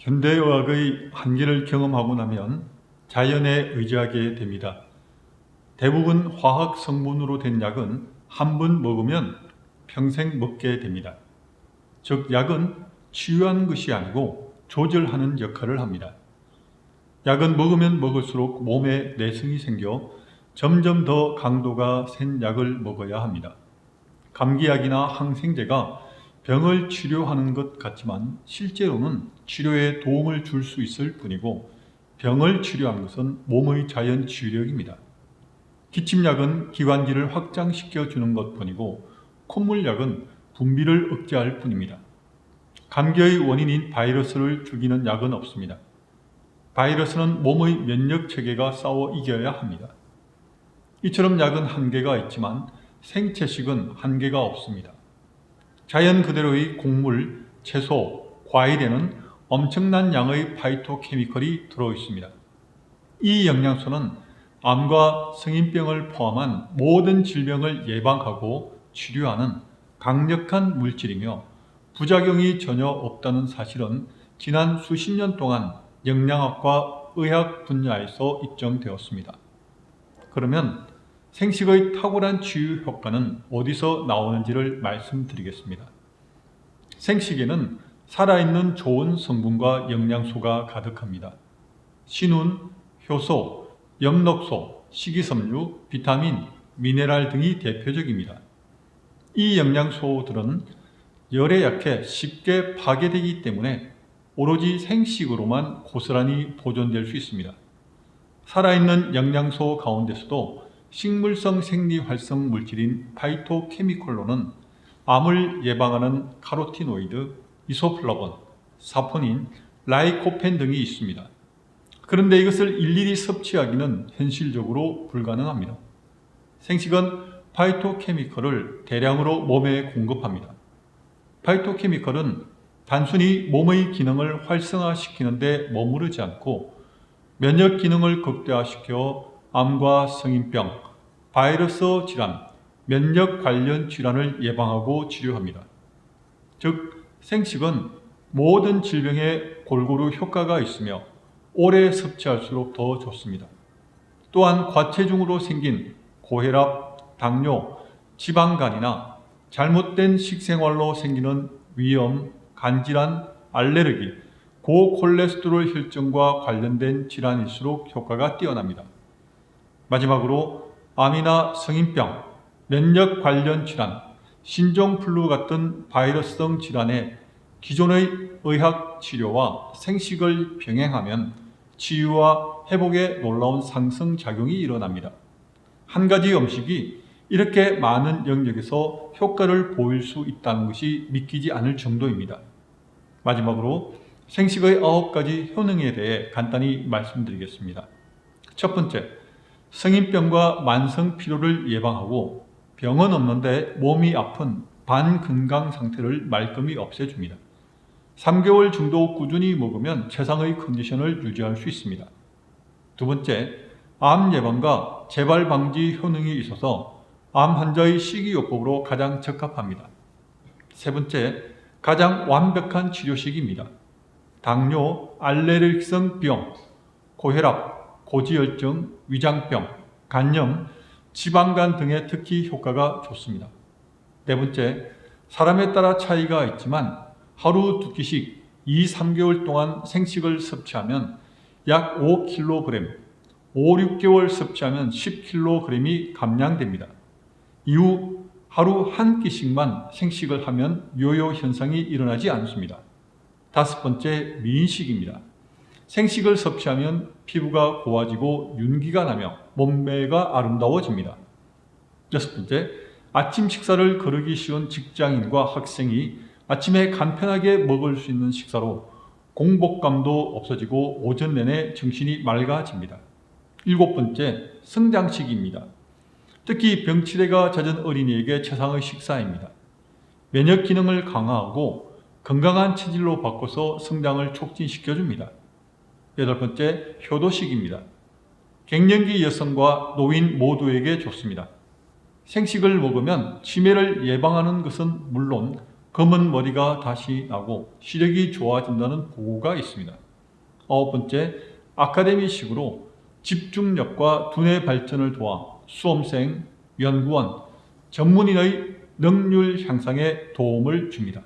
현대의학의 한계를 경험하고 나면 자연에 의지하게 됩니다. 대부분 화학 성분으로 된 약은 한 번 먹으면 평생 먹게 됩니다. 즉, 약은 치유하는 것이 아니고 조절하는 역할을 합니다. 약은 먹으면 먹을수록 몸에 내성이 생겨 점점 더 강도가 센 약을 먹어야 합니다. 감기약이나 항생제가 병을 치료하는 것 같지만 실제로는 치료에 도움을 줄 수 있을 뿐이고, 병을 치료하는 것은 몸의 자연 치유력입니다. 기침약은 기관지를 확장시켜 주는 것뿐이고, 콧물약은 분비를 억제할 뿐입니다. 감기의 원인인 바이러스를 죽이는 약은 없습니다. 바이러스는 몸의 면역 체계가 싸워 이겨야 합니다. 이처럼 약은 한계가 있지만 생채식은 한계가 없습니다. 자연 그대로의 곡물, 채소, 과일에는 엄청난 양의 파이토케미컬이 들어있습니다. 이 영양소는 암과 성인병을 포함한 모든 질병을 예방하고 치료하는 강력한 물질이며, 부작용이 전혀 없다는 사실은 지난 수십 년 동안 영양학과 의학 분야에서 입증되었습니다. 그러면 생식의 탁월한 치유 효과는 어디서 나오는지를 말씀드리겠습니다. 생식에는 살아있는 좋은 성분과 영양소가 가득합니다. 신운, 효소, 엽록소, 식이섬유, 비타민, 미네랄 등이 대표적입니다. 이 영양소들은 열에 약해 쉽게 파괴되기 때문에 오로지 생식으로만 고스란히 보존될 수 있습니다. 살아있는 영양소 가운데서도 식물성 생리활성 물질인 파이토케미컬로는 암을 예방하는 카로티노이드, 이소플라본, 사포닌, 라이코펜 등이 있습니다. 그런데 이것을 일일이 섭취하기는 현실적으로 불가능합니다. 생식은 파이토케미컬을 대량으로 몸에 공급합니다. 파이토케미컬은 단순히 몸의 기능을 활성화시키는 데 머무르지 않고 면역 기능을 극대화시켜 암과 성인병, 바이러스 질환, 면역 관련 질환을 예방하고 치료합니다. 즉, 생식은 모든 질병에 골고루 효과가 있으며 오래 섭취할수록 더 좋습니다. 또한 과체중으로 생긴 고혈압, 당뇨, 지방간이나 잘못된 식생활로 생기는 위염, 간질환, 알레르기, 고콜레스테롤 혈증과 관련된 질환일수록 효과가 뛰어납니다. 마지막으로 암이나 성인병, 면역 관련 질환, 신종플루 같은 바이러스성 질환에 기존의 의학 치료와 생식을 병행하면 치유와 회복에 놀라운 상승작용이 일어납니다. 한 가지 음식이 이렇게 많은 영역에서 효과를 보일 수 있다는 것이 믿기지 않을 정도입니다. 마지막으로 생식의 9가지 효능에 대해 간단히 말씀드리겠습니다. 첫 번째, 성인병과 만성 피로를 예방하고 병은 없는데 몸이 아픈 반건강 상태를 말끔히 없애줍니다. 3개월 정도 꾸준히 먹으면 최상의 컨디션을 유지할 수 있습니다. 두 번째, 암 예방과 재발 방지 효능이 있어서 암 환자의 식이요법으로 가장 적합합니다. 세 번째, 가장 완벽한 치료식입니다. 당뇨, 알레르기성 병, 고혈압, 고지혈증, 위장병, 간염, 지방간 등에 특히 효과가 좋습니다. 네 번째, 사람에 따라 차이가 있지만 하루 2끼씩 2-3개월 동안 생식을 섭취하면 약 5kg, 5-6개월 섭취하면 10kg이 감량됩니다. 이후 하루 1끼씩만 생식을 하면 요요 현상이 일어나지 않습니다. 다섯 번째, 미인식입니다. 생식을 섭취하면 피부가 고와지고 윤기가 나며 몸매가 아름다워집니다. 여섯 번째, 아침 식사를 거르기 쉬운 직장인과 학생이 아침에 간편하게 먹을 수 있는 식사로 공복감도 없어지고 오전 내내 정신이 맑아집니다. 일곱 번째, 성장식입니다. 특히 병치레가 잦은 어린이에게 최상의 식사입니다. 면역 기능을 강화하고 건강한 체질로 바꿔서 성장을 촉진시켜줍니다. 여덟 번째, 효도식입니다. 갱년기 여성과 노인 모두에게 좋습니다. 생식을 먹으면 치매를 예방하는 것은 물론 검은 머리가 다시 나고 시력이 좋아진다는 보고가 있습니다. 9번째, 아카데미식으로 집중력과 두뇌 발전을 도와 수험생, 연구원, 전문인의 능률 향상에 도움을 줍니다.